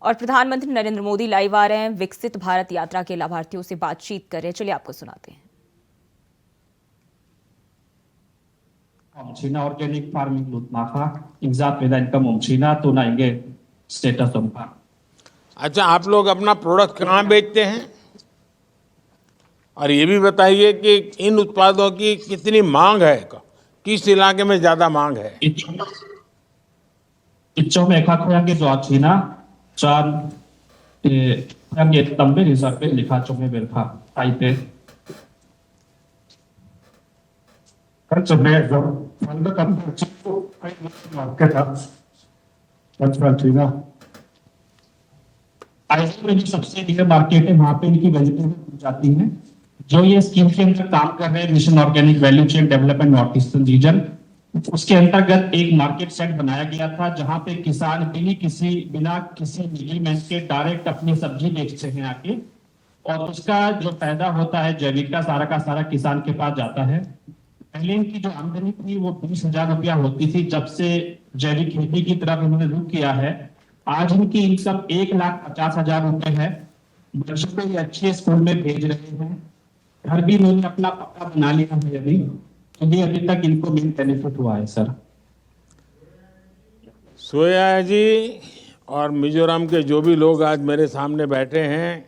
और प्रधानमंत्री नरेंद्र मोदी लाइव आ रहे हैं, विकसित भारत यात्रा के लाभार्थियों से बातचीत कर रहे हैं। चलिए आपको सुनाते हैं। China Organic Farming Lutmacha, Inzat Medan Kamum China to Nainge status of farm. अच्छा, आप लोग अपना प्रोडक्ट कहाँ बेचते हैं और ये भी बताइए कि इन उत्पादों की कितनी मांग है, किस इलाके में ज्यादा मांग है? इच्छों में खाक होयांगे जो चीना चार होयांगे तंबे रिजर्व पे लिखा चुमे बेरखा आइते कर चुमे जो फंड कम चिपको कई मार्केट है चीना आइसलैंड में जो सबसे बड़ी मार्केट है वहां पे इनकी वेजिटेबल जाती है। जो ये स्कीम के अंदर काम कर रहे हैं mission organic value chain development north eastern region, उसके अंतर्गत एक मार्केट सेट बनाया गया था जहां पे किसान बिना किसी मिडलमैन के डायरेक्ट अपनी सब्जी बेचते हैं आके, और उसका जो फायदा होता है जैविक का सारा किसान के पास जाता है। पहले इनकी जो आमदनी थी वो 20,000 रुपया होती थी। जब से जैविक खेती की तरफ इन्होंने रुख किया है, आज इनकी इनकम 1,50,000 रुपए है। बच्चों को ये अच्छे स्कूल में भेज रहे हैं, घर भी इन्होंने अपना पक्का बना लिया है अभी, तो ये अभी तक इनको मेन बेनिफिट हुआ है। सर सोया जी और मिजोरम के जो भी लोग आज मेरे सामने बैठे हैं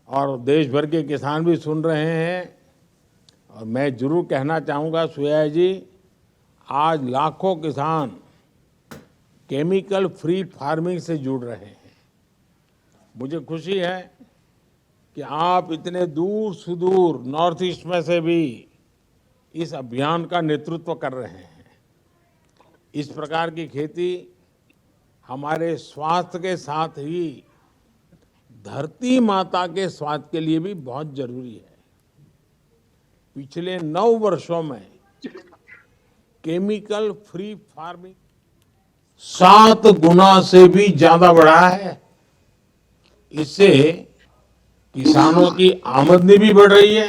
और देश भर के किसान भी सुन रहे हैं, और मैं जरूर कहना चाहूँगा सोया जी, आज लाखों किसान केमिकल फ्री फार्मिंग से जुड़ रहे हैं। मुझे खुशी है कि आप इतने दूर सुदूर नॉर्थ ईस्ट में से भी इस अभियान का नेतृत्व कर रहे हैं। इस प्रकार की खेती हमारे स्वास्थ्य के साथ ही धरती माता के स्वास्थ्य के लिए भी बहुत जरूरी है। पिछले 9 वर्षों में केमिकल फ्री फार्मिंग 7 गुना से भी ज्यादा बढ़ा है। इससे किसानों की आमदनी भी बढ़ रही है,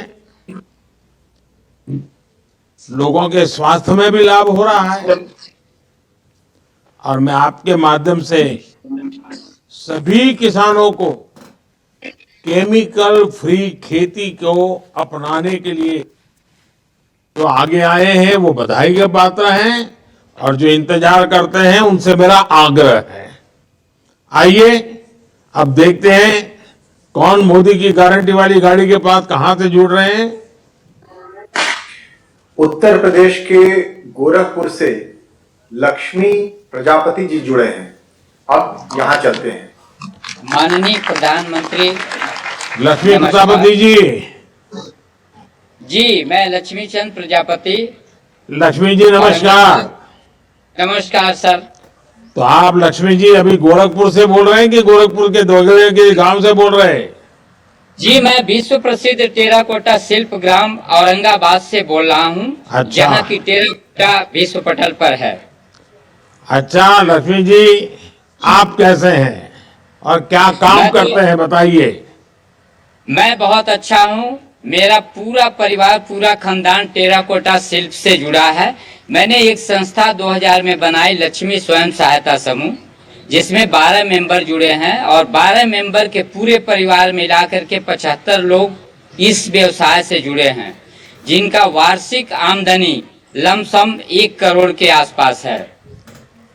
लोगों के स्वास्थ्य में भी लाभ हो रहा है। और मैं आपके माध्यम से सभी किसानों को केमिकल फ्री खेती को अपनाने के लिए जो आगे आए हैं वो बधाई के पात्र हैं, और जो इंतजार करते हैं उनसे मेरा आग्रह है। आइए अब देखते हैं कौन मोदी की गारंटी वाली गाड़ी के पास कहां से जुड़ रहे हैं। उत्तर प्रदेश के गोरखपुर से लक्ष्मी प्रजापति जी जुड़े हैं। अब यहां चलते हैं। माननीय प्रधानमंत्री लक्ष्मी प्रजापति जी, मैं लक्ष्मी चंद प्रजापति। लक्ष्मी जी नमस्कार। नमस्कार सर। तो आप लक्ष्मी जी अभी गोरखपुर से बोल रहे हैं कि गोरखपुर के दोगले के गांव से बोल रहे हैं? जी, मैं विश्व प्रसिद्ध टेराकोटा शिल्प ग्राम औरंगाबाद से बोल रहा हूँ। अच्छा। जहाँ की टेराकोटा विश्व पटल पर है। अच्छा लक्ष्मी जी, आप कैसे हैं और क्या काम करते हैं बताइए। मैं बहुत अच्छा हूँ। मेरा पूरा परिवार, पूरा खानदान टेराकोटा शिल्प से जुड़ा है। मैंने एक संस्था 2000 में बनाई, लक्ष्मी स्वयं सहायता समूह, जिसमें 12 मेंबर जुड़े हैं, और 12 मेंबर के पूरे परिवार मिलाकर के 75 लोग इस व्यवसाय से जुड़े हैं, जिनका वार्षिक आमदनी लमसम 1 करोड़ के आसपास है।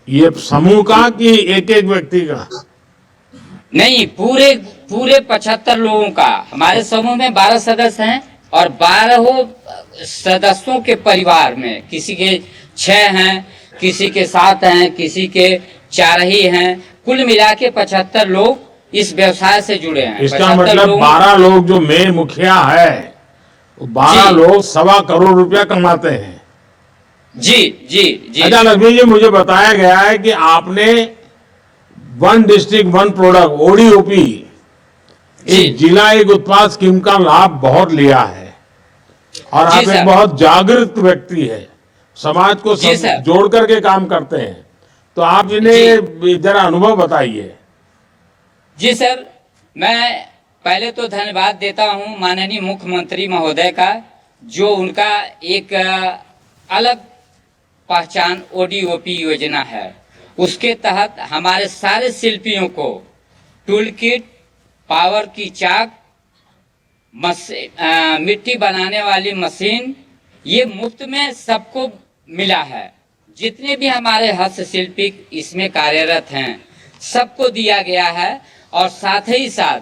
ये समूह का कि एक एक व्यक्ति का? नहीं, पूरे 75 लोगों का। हमारे समूह में 12 सदस्य हैं, और 12 सदस्यों के परिवार में किसी के 6 हैं, किसी के 7 हैं, किसी के 4 ही हैं। कुल मिला के 75 लोग इस व्यवसाय से जुड़े हैं। इसका मतलब 12 लोग जो मेन मुखिया है, 12 लोग 1.25 करोड़ रुपया कमाते हैं। जी जी जी। अच्छा लक्ष्मी जी, मुझे बताया गया है कि आपने 1 डिस्ट्रिक्ट 1 प्रोडक्ट ODOP एक जिला एक उत्पाद स्कीम का लाभ बहुत लिया है, और आप एक बहुत जागृत व्यक्ति है, समाज को जोड़ करके काम करते हैं। तो आप इन्हें जरा अनुभव बताइए। जी सर, मैं पहले तो धन्यवाद देता हूं माननीय मुख्यमंत्री महोदय का, जो उनका एक अलग पहचान ODOP योजना है। उसके तहत हमारे सारे शिल्पियों को टूल किट, पावर की चाक, मिट्टी बनाने वाली मशीन, ये मुफ्त में सबको मिला है। जितने भी हमारे हस्तशिल्पी इसमें कार्यरत हैं सबको दिया गया है। और साथ ही साथ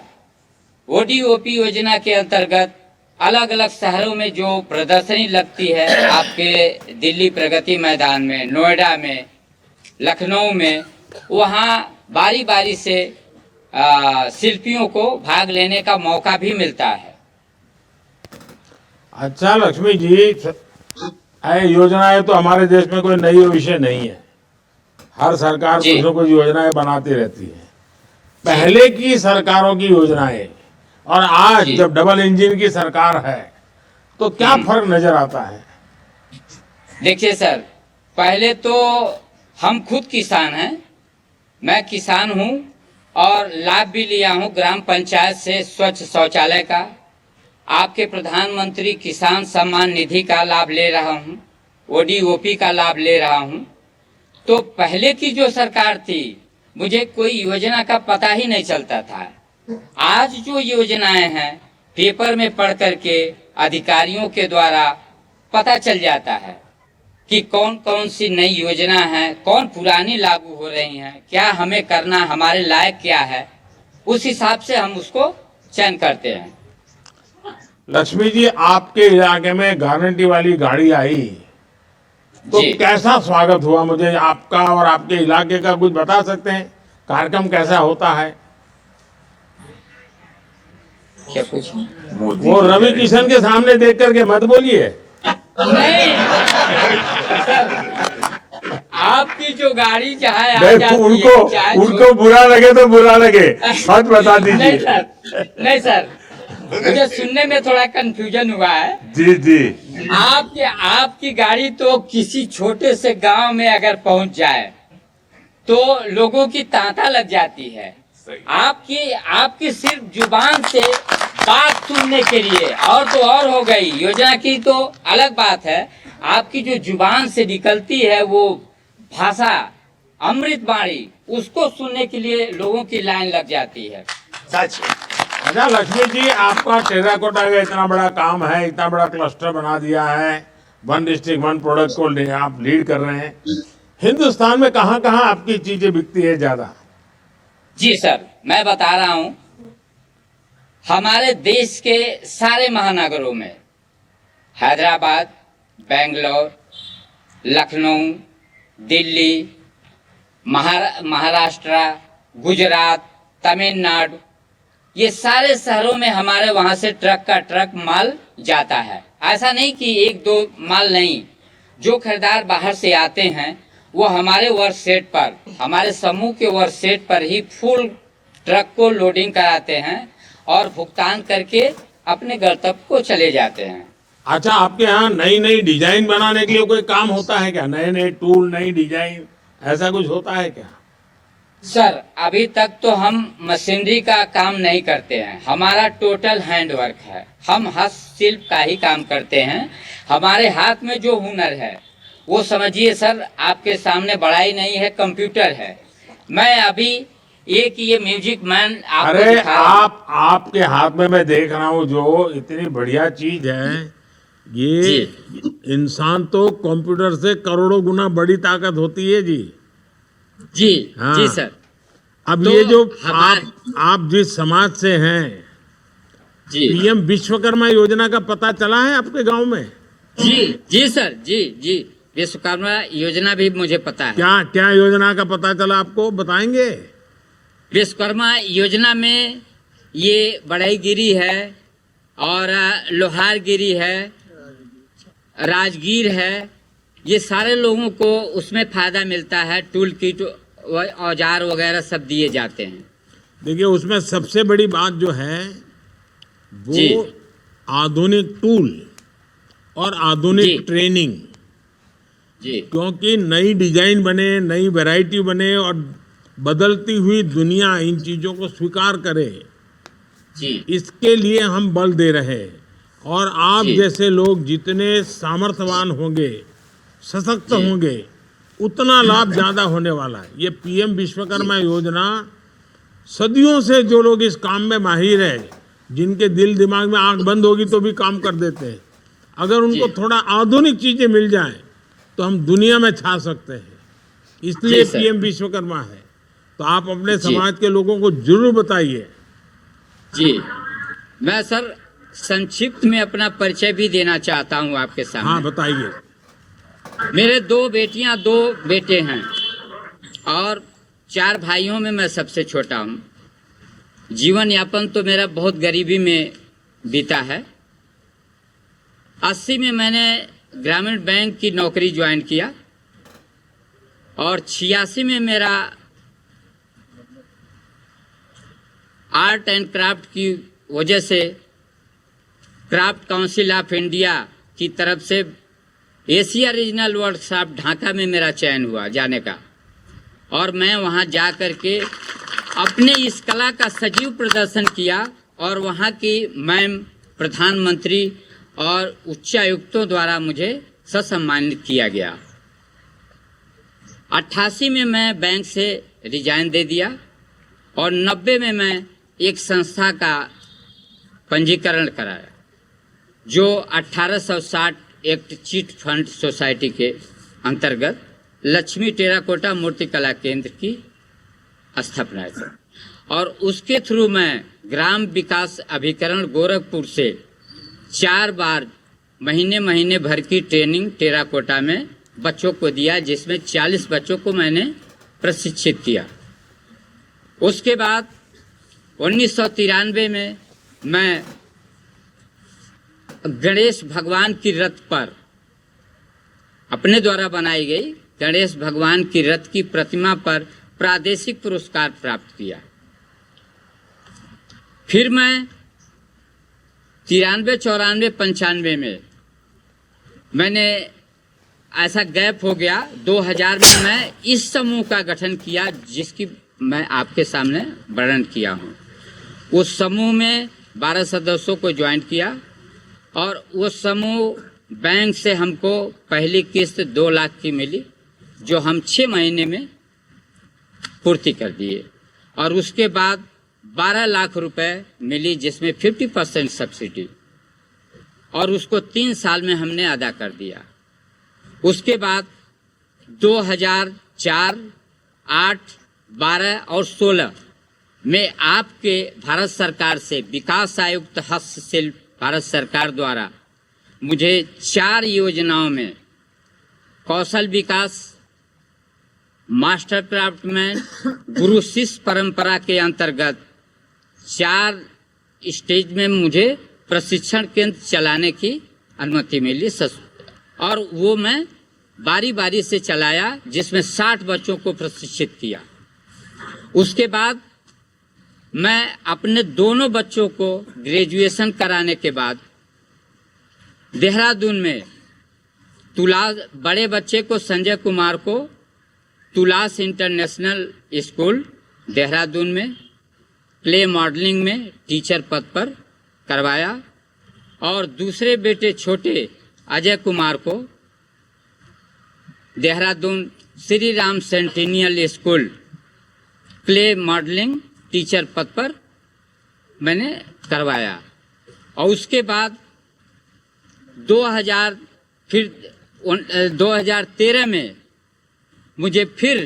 ODOP योजना के अंतर्गत अलग अलग शहरों में जो प्रदर्शनी लगती है, आपके दिल्ली प्रगति मैदान में, नोएडा में, लखनऊ में, वहाँ बारी बारी से शिल्पियों को भाग लेने का मौका भी मिलता है। अच्छा लक्ष्मी जी, योजनाएं तो हमारे देश में कोई नई विषय नहीं है। हर सरकार जी। कुछ न कुछ योजनाएं बनाती रहती है। पहले की सरकारों की योजनाएं और आज जी। जब डबल इंजन की सरकार है तो क्या फर्क नजर आता है? देखिए सर, पहले तो हम खुद किसान हैं, मैं किसान हूँ और लाभ भी लिया हूँ ग्राम पंचायत से स्वच्छ शौचालय का, आपके प्रधानमंत्री किसान सम्मान निधि का लाभ ले रहा हूँ, ODOP का लाभ ले रहा हूँ। तो पहले की जो सरकार थी मुझे कोई योजना का पता ही नहीं चलता था। आज जो योजनाएं हैं पेपर में पढ़ करके अधिकारियों के द्वारा पता चल जाता है कि कौन कौन सी नई योजना है, कौन पुरानी लागू हो रही हैं, क्या हमें करना, हमारे लायक क्या है, उस हिसाब से हम उसको चयन करते हैं। लक्ष्मी जी, आपके इलाके में गारंटी वाली गाड़ी आई तो जी। कैसा स्वागत हुआ? मुझे आपका और आपके इलाके का कुछ बता सकते हैं? कार्यक्रम कैसा होता है? क्या कुछ वो रवि किशन के सामने देख करके मत बोलिए। नहीं सर, आपकी जो गाड़ी चाहे आ देखो, जाती है, चाहे उनको बुरा लगे तो बुरा लगे, मत बता नहीं दीजिए। सर, नहीं सर, मुझे सुनने में थोड़ा कंफ्यूजन हुआ है। जी जी। आपकी गाड़ी तो किसी छोटे से गांव में अगर पहुंच जाए तो लोगों की तांता लग जाती है। आपकी सिर्फ जुबान से बात सुनने के लिए, और तो और हो गई, योजना की तो अलग बात है, आपकी जो जुबान से निकलती है वो भाषा अमृत बाणी, उसको सुनने के लिए लोगों की लाइन लग जाती है। सच। अच्छा लक्ष्मी जी, आपका टेराकोटा का इतना बड़ा काम है, इतना बड़ा क्लस्टर बना दिया है, 1 डिस्ट्रिक्ट 1 प्रोडक्ट को आप लीड कर रहे हैं। हिंदुस्तान में कहाँ कहाँ आपकी चीजें बिकती है ज्यादा? जी सर, मैं बता रहा हूं, हमारे देश के सारे महानगरों में, हैदराबाद, बेंगलोर, लखनऊ, दिल्ली, महाराष्ट्र, गुजरात, तमिलनाडु, ये सारे शहरों में हमारे वहां से ट्रक का ट्रक माल जाता है। ऐसा नहीं कि 1-2 माल नहीं, जो खरीदार बाहर से आते हैं वो हमारे वर्क सेट पर, हमारे समूह के वर्क सेट पर ही फुल ट्रक को लोडिंग कराते हैं और भुगतान करके अपने गंतव्य को चले जाते हैं। अच्छा, आपके यहाँ नई नई डिजाइन बनाने के लिए कोई काम होता है क्या? नए नए टूल, नई डिजाइन, ऐसा कुछ होता है क्या? सर, अभी तक तो हम मशीनरी का काम नहीं करते हैं, हमारा टोटल हैंडवर्क है, हम हस्तशिल्प का ही काम करते हैं। हमारे हाथ में जो हुनर है वो समझिए सर, आपके सामने बड़ाई नहीं है, कंप्यूटर है। मैं अभी एक ये म्यूजिक मैन आपको अरे दिखा रहा हूं। आपके हाथ में मैं देख रहा हूँ जो इतनी बढ़िया चीज है, ये इंसान तो कंप्यूटर से करोड़ों गुना बड़ी ताकत होती है जी। जी हाँ। जी सर। अब तो ये जो हमारे- आप जिस समाज से हैं, जी PM विश्वकर्मा योजना का पता चला है आपके गांव में? जी सर, जी विश्वकर्मा योजना भी मुझे पता है। क्या क्या योजना का पता चला आपको, बताएंगे? विश्वकर्मा योजना में ये बढ़ईगिरी है और लोहारगिरी है, राजगीर है, ये सारे लोगों को उसमें फायदा मिलता है। टूल किट, औजार वगैरह सब दिए जाते हैं। देखिए, उसमें सबसे बड़ी बात जो है जी। वो आधुनिक टूल और आधुनिक जी। ट्रेनिंग, जी क्योंकि नई डिजाइन बने, नई वैरायटी बने और बदलती हुई दुनिया इन चीजों को स्वीकार करे, जी इसके लिए हम बल दे रहे हैं। और आप जी। जैसे लोग जितने सामर्थ्यवान होंगे, सशक्त जी। होंगे, उतना लाभ ज्यादा होने वाला है। ये PM विश्वकर्मा योजना सदियों से जो लोग इस काम में माहिर हैं, जिनके दिल दिमाग में आंख बंद होगी तो भी काम कर देते हैं, अगर उनको जी। थोड़ा आधुनिक चीजें मिल जाएं तो हम दुनिया में छा सकते हैं। इसलिए जी, सर। पीएम विश्वकर्मा है। तो आप अपने जी। समाज के लोगों को जरूर बताइए। जी, मैं सर संक्षिप्त में अपना परिचय भी देना चाहता हूँ आपके हाँ, सामने। बताइए। मेरे 2 बेटियां 2 बेटे हैं और 4 भाइयों में मैं सबसे छोटा हूँ। जीवन यापन तो मेरा बहुत गरीबी में बीता है। 80 में मैंने ग्रामीण बैंक की नौकरी ज्वाइन किया और 86 में मेरा आर्ट एंड क्राफ्ट की वजह से क्राफ्ट काउंसिल ऑफ इंडिया की तरफ से एशिया रीजनल वर्कशॉप ढाका में मेरा चयन हुआ जाने का, और मैं वहां जा कर के अपने इस कला का सजीव प्रदर्शन किया और वहां की मैम, प्रधानमंत्री और उच्चायुक्तों द्वारा मुझे ससम्मानित किया गया। 88 में मैं बैंक से रिजाइन दे दिया और 90 में मैं एक संस्था का पंजीकरण कराया जो 1860 एक्ट चिट फंड सोसाइटी के अंतर्गत लक्ष्मी टेराकोटा मूर्ति कला केंद्र की स्थापना है सर। और उसके थ्रू मैं ग्राम विकास अभिकरण गोरखपुर से 4 बार महीने भर की ट्रेनिंग टेराकोटा में बच्चों को दिया, जिसमें 40 बच्चों को मैंने प्रशिक्षित किया। उसके बाद 1993 में मैं गणेश भगवान की रथ पर अपने द्वारा बनाई गई गणेश भगवान की रथ की प्रतिमा पर प्रादेशिक पुरस्कार प्राप्त किया। फिर मैं 93, 94, 95 में मैंने ऐसा गैप हो गया। 2000 में मैं इस समूह का गठन किया जिसकी मैं आपके सामने वर्णन किया हूँ। उस समूह में 12 सदस्यों को ज्वाइन किया और वो समूह बैंक से हमको पहली किस्त 2 लाख की मिली, जो हम 6 महीने में पूर्ति कर दिए, और उसके बाद 12 लाख रुपए मिली जिसमें 50% सब्सिडी, और उसको 3 साल में हमने अदा कर दिया। उसके बाद 2004, 8, 12 और 16 में आपके भारत सरकार से विकास आयुक्त हस्तशिल्प भारत सरकार द्वारा मुझे 4 योजनाओं में कौशल विकास, मास्टर क्राफ्टमैन, गुरु शिष्य परंपरा के अंतर्गत 4 स्टेज में मुझे प्रशिक्षण केंद्र चलाने की अनुमति मिली, और वो मैं बारी बारी से चलाया, जिसमें 60 बच्चों को प्रशिक्षित किया। उसके बाद मैं अपने दोनों बच्चों को ग्रेजुएशन कराने के बाद देहरादून में बड़े बच्चे को संजय कुमार को तुलास इंटरनेशनल स्कूल देहरादून में क्ले मॉडलिंग में टीचर पद पर करवाया, और दूसरे बेटे छोटे अजय कुमार को Dehradun Shri Ram centennial school clay modelling teacher पद पर मैंने करवाया। और उसके बाद 2013 में मुझे फिर